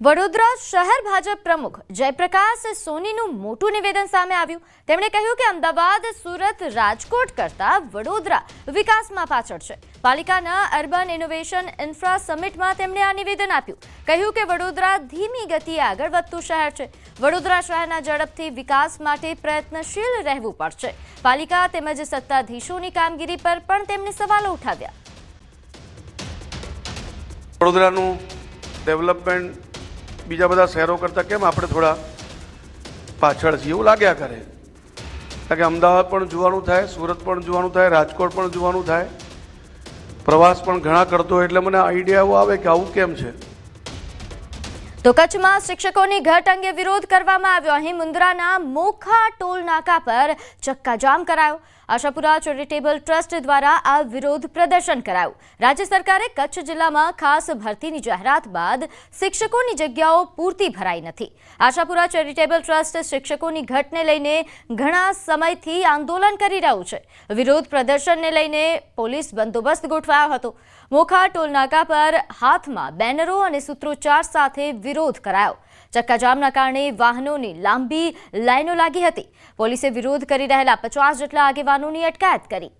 વડોદરા શહેર ભાજપ પ્રમુખ જયપ્રકાશ સોનીનું મોટું નિવેદન સામે આવ્યું। તેમણે કહ્યું કે અમદાવાદ, સુરત, રાજકોટ કરતાં વડોદરા વિકાસમાં પાછળ છે। પાલિકાના અર્બન ઇનોવેશન ઇન્ફ્રા સમિટમાં તેમણે આ નિવેદન આપ્યું। કહ્યું કે વડોદરા ધીમી ગતિએ આગળ વધતું શહેર છે। વડોદરા શહેરના ઝડપથી વિકાસ માટે પ્રયત્નશીલ રહેવું પડશે। પાલિકા તેમજ સત્તાધીશોની કામગીરી પર પણ તેમણે સવાલો ઉઠાવ્યા। વડોદરાનું ડેવલપમેન્ટ બીજા બધા શહેરો કરતાં કેમ આપણે થોડા પાછળ છીએ એવું લાગ્યા કરે, કારણ કે અમદાવાદ પણ જોવાનું થાય, સુરત પણ જોવાનું થાય, રાજકોટ પણ જોવાનું થાય, પ્રવાસ પણ ઘણા કરતો હોય, એટલે મને આઈડિયા એવો આવે કે આવું કેમ છે। તો કચ્છમાં શિક્ષકોની ઘટ અંગે વિરોધ કરવામાં આવ્યો। અહીં મુન્દ્રાના મોખા ટોલ નાકા પર ચક્કાજામ કરાયો। આશાપુરા ચેરિટેબલ ટ્રસ્ટ દ્વારા આ વિરોધ પ્રદર્શન કરાયું। રાજ્ય સરકારે કચ્છ જિલ્લામાં ખાસ ભરતીની જાહેરાત બાદ શિક્ષકોની જગ્યાઓ પૂરતી ભરાઈ નથી। આશાપુરા ચેરિટેબલ ટ્રસ્ટ શિક્ષકોની ઘટને લઈને ઘણા સમયથી આંદોલન કરી રહ્યું છે। વિરોધ પ્રદર્શનને લઈને પોલીસ બંદોબસ્ત ગોઠવાયો હતો। મોખા ટોલ નાકા પર હાથમાં બેનરો અને સૂત્રોચ્ચાર સાથે વિરોધ કરાયો। ચક્કાજામના કારણે વાહનોની લાંબી લાઈનો લાગી હતી। પોલીસે વિરોધ કરી રહેલા 50 જેટલા આગેવાનોની અટકાયત કરી।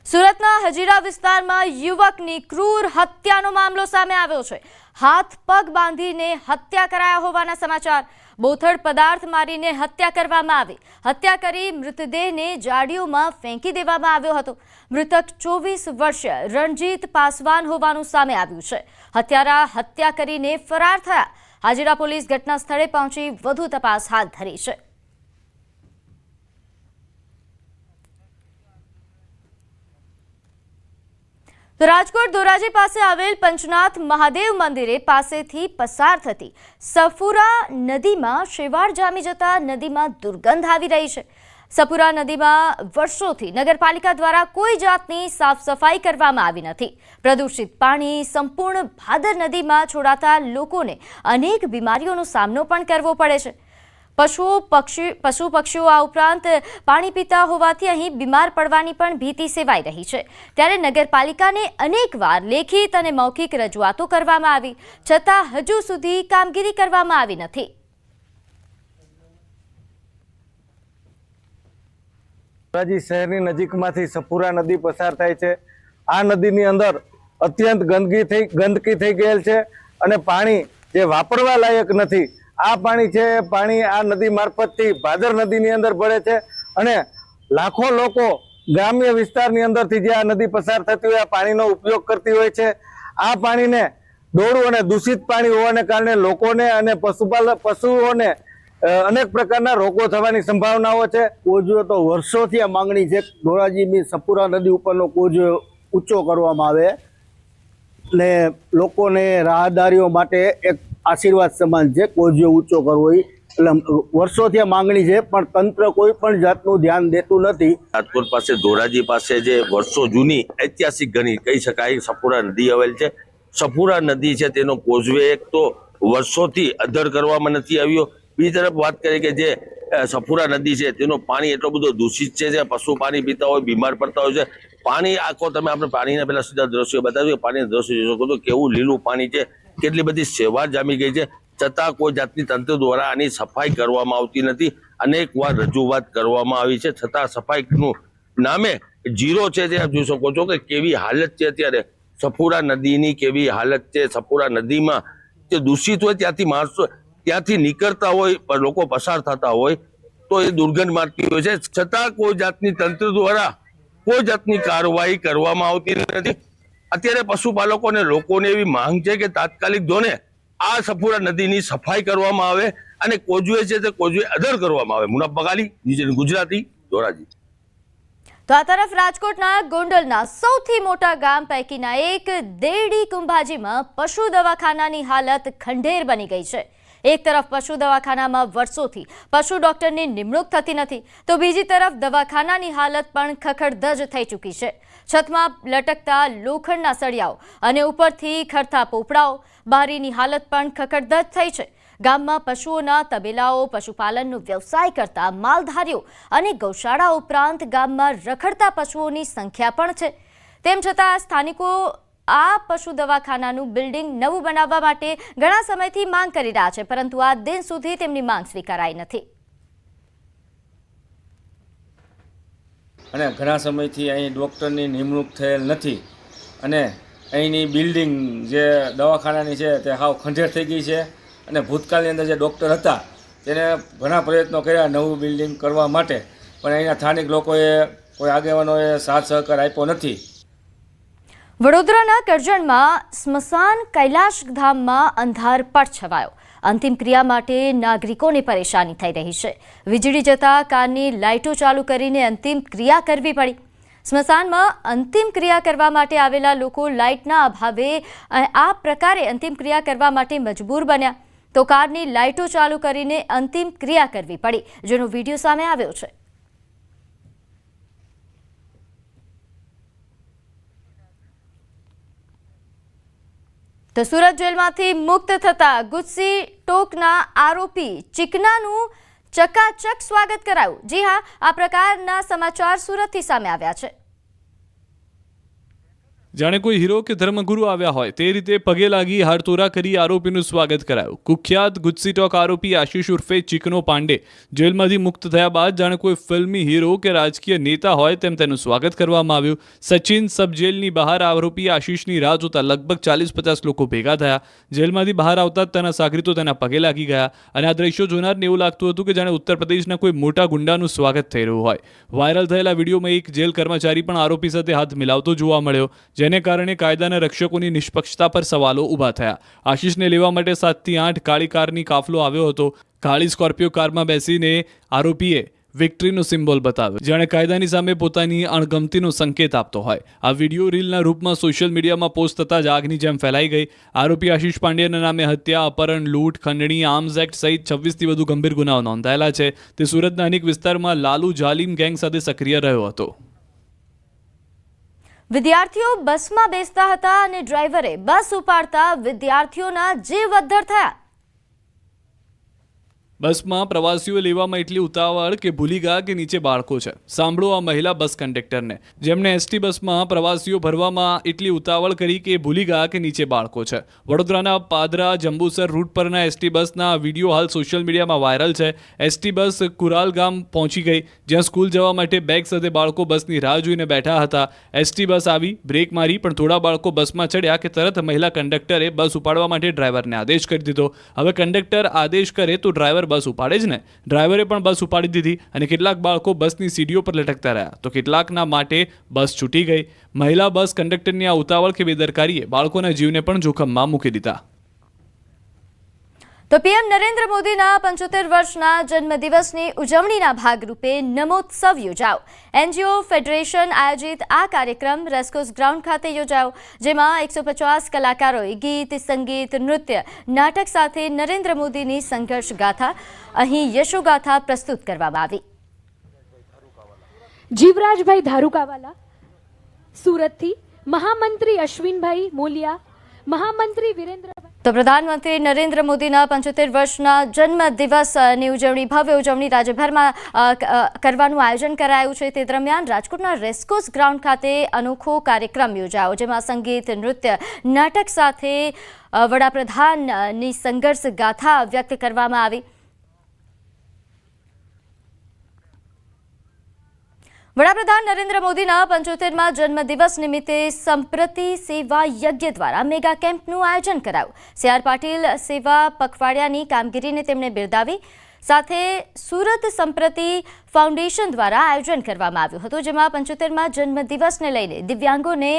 સુરતના હજીરા વિસ્તારમાં યુવકની ક્રૂર હત્યાનો મામલો સામે આવ્યો છે। હાથ પગ બાંધીને હત્યા કરાયા હોવાના સમાચાર। બોથડ પદાર્થ મારીને હત્યા કરવામાં આવી। હત્યા કરી મૃતદેહને જાડીઓમાં ફેંકી દેવામાં આવ્યો હતો। મૃતક 24 વર્ષીય રણજીત પાસવાન હોવાનું સામે આવ્યું છે। હત્યારા હત્યા કરીને ફરાર થયા। હાજીરા પોલીસ ઘટના સ્થળે પહોંચી વધુ તપાસ હાથ ધરી છે। તો રાજકોટ ધોરાજી પાસે આવેલ પંચનાથ મહાદેવ મંદિરે પાસેથી પસાર થતી સફુરા નદીમાં શેવાળ જામી જતા નદીમાં દુર્ગંધ આવી રહી છે। સફુરા નદીમાં વર્ષોથી નગરપાલિકા દ્વારા કોઈ જાતની સાફ સફાઈ કરવામાં આવી નથી। પ્રદૂષિત પાણી સંપૂર્ણ ભાદર નદીમાં છોડાતા લોકોને અનેક બીમારીઓનો સામનો પણ કરવો પડે છે। પશુ પક્ષીઓ આ ઉપરાંત પાણી પીતા હોવાથી અહીં બીમાર પડવાની પણ ભીતિ સેવાઈ રહી છે। ત્યારે નગરપાલિકાને અનેકવાર લેખિત અને મૌખિક રજૂઆતો કરવામાં આવી, છતાં હજુ સુધી કામગીરી કરવામાં આવી નથી। ધોરાજી શહેરની નજીકમાંથી સફુરા નદી પસાર થાય છે। આ નદીની અંદર અત્યંત ગંદકી થઈ ગયેલ છે અને પાણી જે વાપરવા લાયક નથી। આ પાણી છે, પાણી આ નદી મારફતથી ભાદર નદીની અંદર ભળે છે અને લાખો લોકો ગ્રામ્ય વિસ્તારની અંદરથી જે આ નદી પસાર થતી હોય આ પાણીનો ઉપયોગ કરતી હોય છે। આ પાણીને ડોળું અને દૂષિત પાણી હોવાને કારણે લોકોને અને પશુઓને અનેક પ્રકારના રોગો થવાની સંભાવનાઓ છે। કોઝવે તો વર્ષોથી આ માંગણી છે, ધોરાજીની સફુરા નદી ઉપરનો કોઝવે ઊંચો કરવામાં આવે ને લોકોને રાહદારીઓ માટે એક આશીર્વાદ સમાન છે કોઝવે ઊંચો કરવો। એટલે વર્ષોથી આ માંગણી છે, પણ તંત્ર કોઈ પણ જાતનું ધ્યાન દેતું નથી। રાજકોટ પાસે ધોરાજી પાસે જે વર્ષો જૂની ઐતિહાસિક ગણી કહી શકાય સફુરા નદી આવેલ છે। સફુરા નદી છે તેનો કોઝવે એક તો વર્ષોથી અધર કરવામાં નથી આવ્યો। બીજી તરફ વાત કરીએ કે જે સફુરા નદી છે તેનું પાણી એટલો બધો દૂષિત છે, જે પશુ પાણી પીતા હોય બીમાર પડતા હોય છે। પાણી આખો તમે આપણે પાણીના પેલા સીધા દ્રશ્યો બતાવ્યું, પાણીના દ્રશ્યો જોઈ શકો તો કેવું લીલું પાણી છે, કેટલી બધી સેવા જામી ગઈ છે, છતાં કોઈ જાતની તંત્ર દ્વારા આની સફાઈ કરવામાં આવતી નથી। અનેક વાર રજૂઆત કરવામાં આવી છે, છતાં સફાઈનું નામે જીરો છે। જે આપ જોઈ શકો છો કે કેવી હાલત છે અત્યારે સફુરા નદીની, કેવી હાલત છે। સફુરા નદીમાં જે દૂષિત હોય ત્યાંથી માણસો ત્યાંથી નીકળતા હોય, લોકો પસાર થતા હોય તો એ દુર્ગંધ મારતી હોય છે, છતાં કોઈ જાતની તંત્ર દ્વારા કોઈ જાતની કાર્યવાહી કરવામાં આવતી નથી। અત્યારે પશુપાલકો અને લોકોને એવી માંગ છે કે તાત્કાલિક ધોરણે આ સફુરા નદીની સફાઈ કરવામાં આવે અને કોઝવે છે તે કોઝવે અધર કરવામાં આવે। મુનાફ બગાલી, ગુજરાતી, ધોરાજી। તો આ તરફ રાજકોટના ગોંડલના સૌથી મોટા ગામ પૈકીના એક દેરડી કુંભાજીમાં પશુ દવાખાનાની હાલત ખંડેર બની ગઈ છે। એક તરફ પશુ દવાખાનામાં વર્ષોથી પશુ ડોક્ટરની નિમણૂક થતી નથી, તો બીજી તરફ દવાખાનાની હાલત પણ ખખડધજ થઈ ચૂકી છે। છતમાં લટકતા લોખંડના સળિયાઓ અને ઉપરથી ખરતા પોપડાઓ, બારીની હાલત પણ ખખડધજ થઈ છે। ગામમાં પશુઓના તબેલાઓ, પશુપાલનનો વ્યવસાય કરતા માલધારીઓ અને ગૌશાળા ઉપરાંત ગામમાં રખડતા પશુઓની સંખ્યા પણ છે. તેમ છતાં સ્થાનિકો આ પશુ દવાખાનાનું બિલ્ડિંગ નવું બનાવવા માટે ઘણા સમયથી માંગ કરી રહ્યા છે, પરંતુ આ દિન સુધી તેમની માંગ સ્વીકારાઈ નથી. અને ઘણા સમયથી અહીં ડૉક્ટરની નિમણૂક થયેલ નથી અને અહીંની બિલ્ડિંગ જે દવાખાનાની છે તે હાવ ખંડેર થઈ ગઈ છે. અને ભૂતકાળની અંદર જે ડૉક્ટર હતા તેને ઘણા પ્રયત્નો કર્યા નવું બિલ્ડિંગ કરવા માટે, પણ અહીંના સ્થાનિક લોકોએ, કોઈ આગેવાનોએ સાથ સહકાર આપ્યો નથી. વડોદરાના કરજણમાં સ્મશાન કૈલાશધામમાં અંધારપટ છવાયો. અંતિમ ક્રિયા માટે નાગરિકોને પરેશાની થઈ રહી છે. વીજળી જતા કારની લાઇટો ચાલુ કરીને અંતિમ ક્રિયા કરવી પડી. સ્મશાનમાં અંતિમ ક્રિયા કરવા માટે આવેલા લોકો લાઇટના અભાવે આ પ્રકારે અંતિમ ક્રિયા કરવા માટે મજબૂર બન્યા, તો કારની લાઇટો ચાલુ કરીને અંતિમ ક્રિયા કરવી પડી, જેનો વિડીયો સામે આવ્યો છે. તો સુરત જેલમાંથી મુક્ત થતા ગુસ્સી ટોકના આરોપી ચીકનાનું ચકાચક સ્વાગત કરાયું. જી હા, આ પ્રકારના સમાચાર સુરતથી સામે આવ્યા છે. જાણે કોઈ હીરો કે ધર્મગુરુ આવ્યા હોય તે રીતે પગે લાગી હાડતોરા કરી આરોપીનું સ્વાગત કરાયું. કુખ્યાત ગુસ્સી ટોક આરોપી આશિષ ઉર્ફે ચીકનો પાંડે જેલમાંથી મુક્ત થયા બાદ જાણે કોઈ ફિલ્મી હીરો કે રાજકીય નેતા હોય તેમ તેનું સ્વાગત કરવામાં આવ્યું. સચિન સબ જેલની બહાર આરોપી આશિષની રાહ જોતા લગભગ 40-50 લોકો ભેગા થયા. જેલમાંથી બહાર આવતા તેના સાગરીતો તેના પગે લાગી ગયા અને આ દ્રશ્યો જોનારને એવું લાગતું હતું કે જાણે ઉત્તર પ્રદેશના કોઈ મોટા ગુંડાનું સ્વાગત થઈ રહ્યું હોય. વાયરલ થયેલા વિડીયોમાં એક જેલ કર્મચારી પણ આરોપી સાથે હાથ મિલાવતો જોવા મળ્યો, જેને કારણે કાયદાના રક્ષકોની નિષ્પક્ષતા પર સવાલો ઊભા થયા. આશિષને લેવા માટે 7 થી 8 કાળી કારની કાફલો આવ્યો હતો. કાળી સ્કોર્પિયો કારમાં બેસીને આરોપીએ વિક્ટરીનો સિમ્બોલ બતાવ્યો, જાણે કાયદાની સામે પોતાની અણગમતીનો સંકેત આપતો હોય. આ વિડીયો રીલના રૂપમાં સોશિયલ મીડિયામાં પોસ્ટ થતાં જ આગની જેમ ફેલાઈ ગઈ. આરોપી આશિષ પાંડેના નામે હત્યા, અપહરણ, લૂંટ, ખંડણી, આર્મ્સ એક્ટ સહિત 26થી વધુ ગંભીર ગુનાઓ નોંધાયેલા છે. તે સુરતના અનેક વિસ્તારમાં લાલુ જાલિમ ગેંગ સાથે સક્રિય રહ્યો હતો. વિદ્યાર્થીઓ બસમાં બેસતા હતા અને ડ્રાઈવરે બસ ઉપાડતા વિદ્યાર્થીઓના જીવ અદ્ધર થયા. બસમાં પ્રવાસીઓ લેવામાં એટલી ઉતાવળ કે ભૂલી ગયા કે નીચે બાળકો છે. સાંભળો આ મહિલા બસ કંડક્ટરને, જેમણે એસટી બસમાં પ્રવાસીઓ ભરવામાં એટલી ઉતાવળ કરી કે ભૂલી ગયા કે નીચે બાળકો છે. વડોદરાના પાદરા જંબુસર રૂટ પરના એસટી બસના વિડીયો હાલ સોશિયલ મીડિયામાં વાયરલ છે. એસટી બસ કુરાલ ગામ પહોંચી ગઈ, જ્યાં સ્કૂલ જવા માટે બેગ સાથે બાળકો બસની રાહ જોઈને બેઠા હતા. એસટી બસ આવી, બ્રેક મારી, પણ થોડા બાળકો બસમાં ચડ્યા કે તરત મહિલા કંડક્ટરે બસ ઉપાડવા માટે ડ્રાઈવરને આદેશ કરી દીધો. હવે કંડક્ટર આદેશ કરે તો ડ્રાઈવર બસ ઉપાડે જ ને. ડ્રાઈવરે પણ બસ ઉપાડી દીધી અને કેટલાક બાળકો બસની સીડીઓ પર લટકતા રહ્યા, તો કેટલાકના માટે બસ છૂટી ગઈ. મહિલા બસ કંડક્ટરની આ ઉતાવળ કે બેદરકારીએ બાળકોના જીવને પણ જોખમમાં મૂકી દીધા. તો પીએમ નરેન્દ્ર મોદીના 75 વર્ષના જન્મદિવસની ઉજવણીના ભાગરૂપે નમોત્સવ યોજાયો. એનજીઓ ફેડરેશન આયોજિત આ કાર્યક્રમ રેસકોર્સ ગ્રાઉન્ડ ખાતે યોજાયો, જેમાં 150 કલાકારોએ ગીત, સંગીત, નૃત્ય, નાટક સાથે નરેન્દ્ર મોદીની સંઘર્ષ ગાથા, અહીં યશોગાથા પ્રસ્તુત કરવામાં આવી. જીવરાજભાઈ ધારુકાવાલા સુરતથી, મહામંત્રી અશ્વિનભાઈ મોલિયા, મહામંત્રી વિરેન્દ્રભાઈ. તો પ્રધાનમંત્રી નરેન્દ્ર મોદીના 75 વર્ષના જન્મદિવસની ઉજવણી, ભવ્ય ઉજવણી રાજ્યભરમાં કરવાનું આયોજન કરાયું છે. તે દરમિયાન રાજકોટના રેસકોર્સ ગ્રાઉન્ડ ખાતે અનોખો કાર્યક્રમ યોજાયો, જેમાં સંગીત, નૃત્ય, નાટક સાથે વડાપ્રધાનની સંઘર્ષ ગાથા વ્યક્ત કરવામાં આવી. વડાપ્રધાન નરેન્દ્ર મોદીના 75મા જન્મદિવસ નિમિત્તે સંપ્રતિ સેવા યજ્ઞ દ્વારા મેગા કેમ્પનું આયોજન કરાયું. સી.આર. પાટીલ સેવા પખવાડિયાની કામગીરીને તેમણે બિરદાવી. સાથે સુરત સંપ્રતિ ફાઉન્ડેશન દ્વારા આયોજન કરવામાં આવ્યું હતું, જેમાં 75મા જન્મદિવસને લઈને દિવ્યાંગોને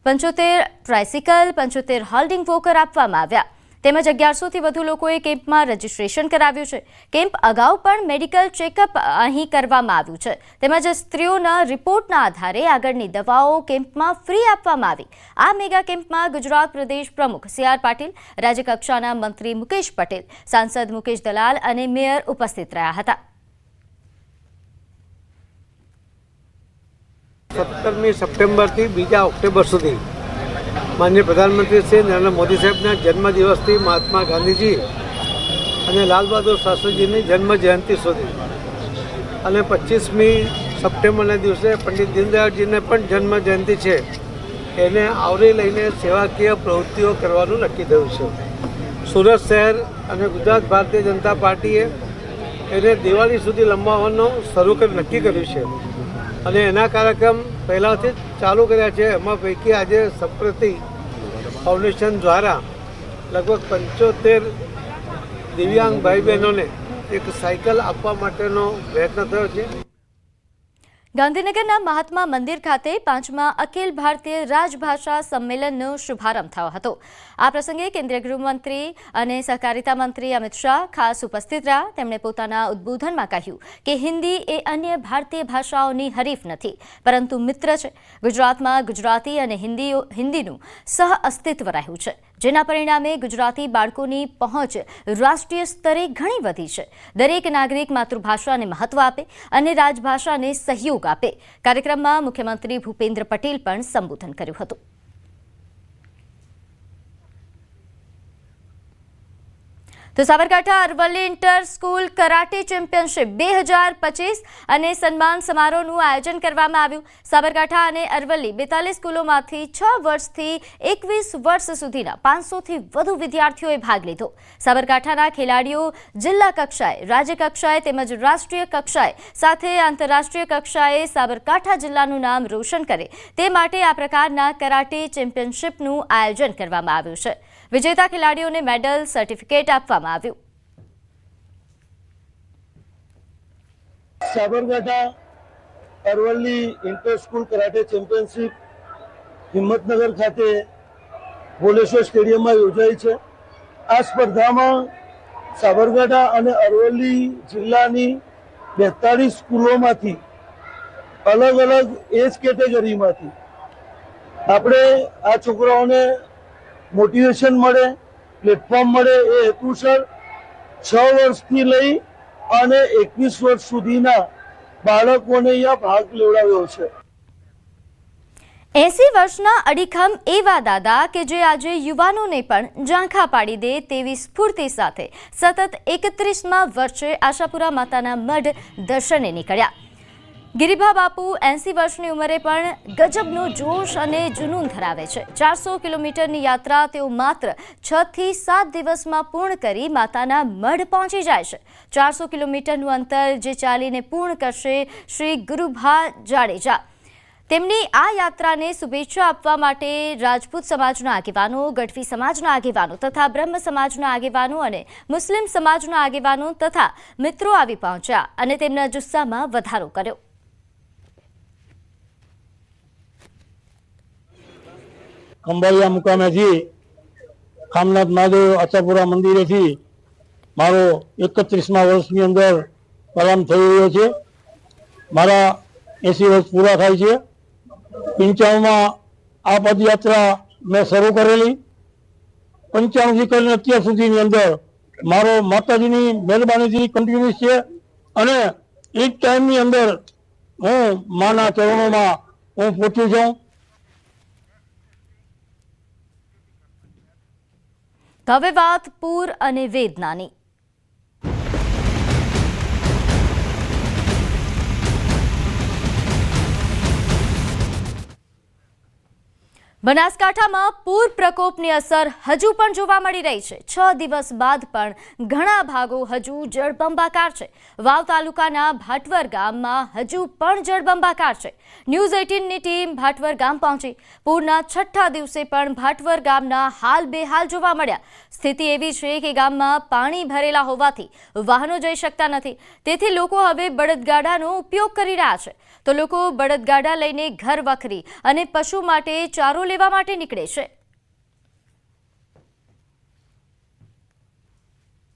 75 ટ્રાયસિકલ, 75 હોલ્ડિંગ વોકર આપવામાં આવ્યા. તેમજ 1100થી વધુ લોકોએ કેમ્પમાં રજીસ્ટ્રેશન કરાવ્યું છે. કેમ્પ અગાઉ પણ મેડિકલ ચેકઅપ અહીં કરવામાં આવ્યું છે. તેમજ સ્ત્રીઓના રિપોર્ટના આધારે આગળની દવાઓ કેમ્પમાં ફ્રી આપવામાં આવી. આ મેગા કેમ્પમાં ગુજરાત પ્રદેશ પ્રમુખ સી.આર. પાટીલ, રાજ્યકક્ષાના મંત્રી મુકેશ પટેલ, સાંસદ મુકેશ દલાલ અને મેયર ઉપસ્થિત રહ્યા હતા. 17મી સપ્ટેમ્બરથી 2 ઓક્ટોબર સુધી માનનીય પ્રધાનમંત્રી શ્રી નરેન્દ્ર મોદી સાહેબના જન્મદિવસથી મહાત્મા ગાંધીજી અને લાલ બહાદુર શાસ્ત્રીજીની જન્મ જયંતિ સુધી અને 25મી સપ્ટેમ્બરના દિવસે પંડિત દીનદયાળજીને પણ જન્મ જયંતિ છે એને આવરી લઈને સેવાકીય પ્રવૃત્તિઓ કરવાનું નક્કી થયું છે. સુરત શહેર અને ગુજરાત ભારતીય જનતા પાર્ટીએ એને દિવાળી સુધી લંબાવવાનું નક્કી કર્યું છે અને એના કાર્યક્રમ પહેલાંથી જ ચાલુ કર્યા છે. એમાં પૈકી આજે સપ્રતિ ફાઉન્ડેશન દ્વારા લગભગ 75 દિવ્યાંગ ભાઈ બહેનોને એક સાયકલ આપવા માટેનો પ્રયત્ન થયો છે. ગાંધીનગરના મહાત્મા મંદિર ખાતે 5મા અખિલ ભારતીય રાજભાષા સંમેલનનો શુભારંભ થયો હતો. આ પ્રસંગે કેન્દ્રીય ગૃહમંત્રી અને સહકારિતા મંત્રી અમિત શાહ ખાસ ઉપસ્થિત રહ્યા. તેમણે પોતાના ઉદ્બોધનમાં કહ્યું કે હિન્દી એ અન્ય ભારતીય ભાષાઓની હરીફ નથી, પરંતુ મિત્ર છે. ગુજરાતમાં ગુજરાતી અને હિન્દીનું સહ અસ્તિત્વ રહ્યું છે, જેના પરિણામે ગુજરાતી બાળકોની પહોંચ રાષ્ટ્રીય સ્તરે ઘણી વધી છે. દરેક નાગરિક માતૃભાષાને મહત્વ આપે અને રાજભાષાને સહયોગ આપે. કાર્યક્રમમાં મુખ્યમંત્રી ભૂપેન્દ્ર પટેલ પણ સંબોધન કર્યું હતું. તો Sabarkantha Aravalli inter school karate championship 2025 અને સન્માન સમારોહનું આયોજન કરવામાં આવ્યું. સાબરકાંઠા અને અરવલ્લી 42 સ્કૂલોમાંથી 6 વર્ષથી 21 વર્ષ સુધીના 500થી વધુ વિદ્યાર્થીઓએ ભાગ લીધો. સાબરકાંઠાના ખેલાડીઓ જિલ્લા કક્ષાએ, રાજ્ય કક્ષાએ તેમજ રાષ્ટ્રીય કક્ષાએ સાથે આંતરરાષ્ટ્રીય કક્ષાએ સાબરકાંઠા જિલ્લાનું નામ રોશન કરે તે માટે આ પ્રકારના કરાટે ચેમ્પિયનશિપનું આયોજન કરવામાં આવ્યું છે. વિજેતા ખેલાડીઓને મેડલ, સર્ટિફિકેટ આપવામાં આવ્યું. Sabarkantha Aravalli inter school karate championship Himmatnagar ખાતે ભોલેશ્વર સ્ટેડિયમમાં યોજાઈ છે. આ સ્પર્ધામાં સાબરકાંઠા અને અરવલ્લી જિલ્લાની 42 સ્કૂલોમાંથી અલગ અલગ એજ કેટેગરીમાંથી આપણે આ છોકરાઓને મોટિવેશન મળે, પ્લેટફોર્મ મળે એ હેતુસર 6 વર્ષથી લઈ અને 21 વર્ષ સુધીના બાળકોને અહીંયા ભાગ લેવડાવ્યો છે. 80 વર્ષના અડીખમ એવા દાદા કે જે આજે યુવાનોને પણ ઝાંખા પાડી દે તેવી સ્ફૂર્તિ સાથે સતત 31મા વર્ષે આશાપુરા માતાના મઢ દર્શને નીકળ્યા. ગિરિભા બાપુ 80 વર્ષની ઉંમરે પણ ગજબનો જોશ અને જુનૂન ધરાવે છે. 400 કિલોમીટરની યાત્રા તેઓ માત્ર 6 થી 7 દિવસમાં પૂર્ણ કરી માતાના મઢ પહોંચી જાય છે. 400 કિલોમીટરનું અંતર જે ચાલીને પૂર્ણ કરશે શ્રી ગુરુભા જાડેજા. તેમની આ યાત્રાને શુભેચ્છા આપવા માટે રાજપૂત સમાજના આગેવાનો, ગઢવી સમાજના આગેવાનો તથા બ્રહ્મ સમાજના આગેવાનો અને મુસ્લિમ સમાજના આગેવાનો તથા મિત્રો આવી પહોંચ્યા અને તેમના જુસ્સામાં વધારો કર્યો. ખંભાળિયા મુકામેથી ખામનાથ મહાદેવ આશાપુરા મંદિરેથી મારો 31મા વર્ષની અંદર પ્રારંભ થઈ રહ્યો છે. મારા 80 વર્ષ પૂરા થાય છે. 95માં આ પદયાત્રા મેં શરૂ કરેલી. 95 થી કરીને અત્યાર સુધીની અંદર મારો માતાજીની મહેરબાનીથી કન્ટિન્યુઅસ છે અને એ જ ટાઈમની અંદર હું માના ચરણોમાં હું પહોંચ્યું છું. હવે વાત પૂર અને વેદનાની. બનાસકાંઠામાં પૂર પ્રકોપની અસર હજુ પણ જોવા મળી રહી છે. 6 દિવસ બાદ પણ ઘણા ભાગો હજુ જળબંબાકાર છે. વાવ તાલુકાના ભાટવર ગામમાં હજુ પણ જળબંબાકાર છે. ન્યૂઝ 18ની ટીમ ભાટવર ગામ પહોંચી. પૂરના 6થા દિવસે પણ ભાટવર ગામના હાલ બેહાલ જોવા મળ્યા. સ્થિતિ એવી છે કે ગામમાં પાણી ભરેલા હોવાથી વાહનો જઈ શકતા નથી. તેથી લોકો હવે બળદગાડાનો ઉપયોગ કરી રહ્યા છે. તો લોકો બળદગાડા લઈને ઘર વખરી અને પશુ માટે ચારો લેવા માટે નીકળે છે.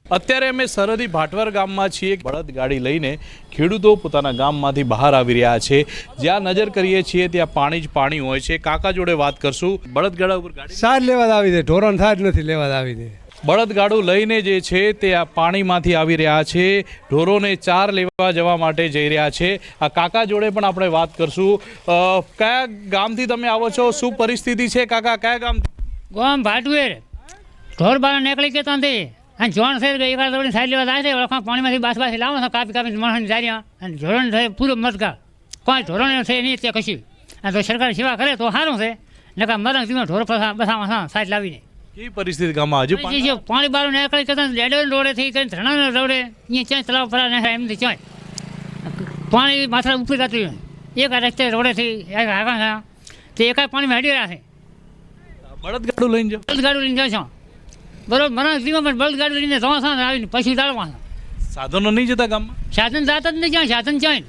અત્યારે અમે સરહદી ભાટવર ગામમાં છીએ. બળદગાડી લઈને ખેડૂતો પોતાના ગામમાંથી બહાર આવી રહ્યા છે. જ્યાં નજર કરીએ છીએ ત્યાં પાણી જ પાણી હોય છે. કાકા જોડે વાત કરશું. બળદગાડા ઉપર ગાડી સાર લેવા આવી દે, ઢોરણ સાર નથી લેવા આવી દે. બળદગાડું લઈને જે છે તે આ પાણીમાંથી આવી રહ્યા છે. ઢોરોને ચાર લેવા જવા માટે જઈ રહ્યા છે. આ કાકા જોડે પણ આપણે વાત કરશું. કયા ગામથી તમે આવો છો? શું પરિસ્થિતિ છે કાકા? કયા ગામ? ગામ ભાટવેર. ઢોર બાર નીકળી જતા નથી. અને જોણ છે કે એકાદ દોડીને સાઈડ લેવા જાય છે ઓળખા પાણીમાંથી બાસબાસી લાવો છો કાપી માણસની જારીਆਂ અને ધોરણ છે પૂરું મતગાળ કોઈ ધોરણ છે નહીં તે કશું અને તો સરકાર સેવા કરે તો સારું છે નકા મરણ જીવન ઢોર બસામાં સાઈડ લાવીને કેવી પરિસ્થિતિ ગામમાં હજુ પાણી? પછી પાણી બારું નીકળી કરતા ડેડવેલ રોડેથી કરીને ધરણા રોડે અહીંયા ચાંય તલાવ ફરા ને એમથી ચાંય પાણી માથા ઉપરી જતું એક રસ્તે રોડેથી એક આગળ તે એકાદ પાણીમાં હેડી રહ્યા છે બળદગાડું લઈને જાઓ? બળદગાડું લઈને જાય છે બરોબર મને જીવન પણ બળદગાડું લઈને જવા છે આવીને પછી દાળવા સાધનો નહીં જતા ગામમાં? સાધન જાત જ નહીં જાય સાધન ચાય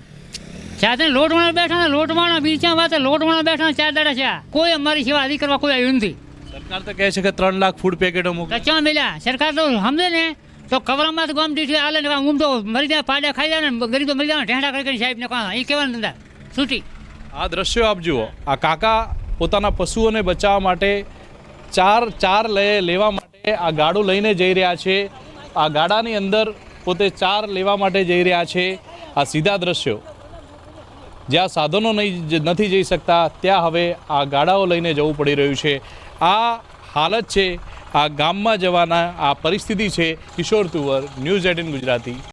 સાધન લોટવાળા બેઠા ને લોટવાળા બીજા વાતે લોટવાળા બેઠા 4 દાડા છે કોઈ અમારી સેવા આદિ કરવા કોઈ આવ્યું નથી. સરકાર તો કહે છે કે 3 લાખ ફૂડ પેકેટો મોકલે. ક્યાં મળ્યા? સરકાર તો સમજે ને તો કવરમાં તો ગામ દીઠ આલે ને ઊંઘ તો મરી જાય પાડા ખાઈ જાય ને ગરીબ તો મરી જાય ઢેંડા કરી સાહેબ ને કહા એ કહેવાનું ધંધા છૂટી. આ દ્રશ્યો આપ જુઓ. આ કાકા પોતાના પશુઓને બચાવવા માટે ચાર લેવા માટે આ ગાડું લઈને જઈ રહ્યા છે. આ ગાડાની અંદર પોતે ચાર લેવા માટે જઈ રહ્યા છે. આ સીધા દ્રશ્યો જ્યાં સાધનો નથી જઈ શકતા ત્યાં હવે આ ગાડાઓ લઈને જવું પડી રહ્યું છે. આ હાલત છે આ ગામમાં જવાના. આ પરિસ્થિતિ છે. કિશોર તુવર, ન્યૂઝ 18 ગુજરાતી.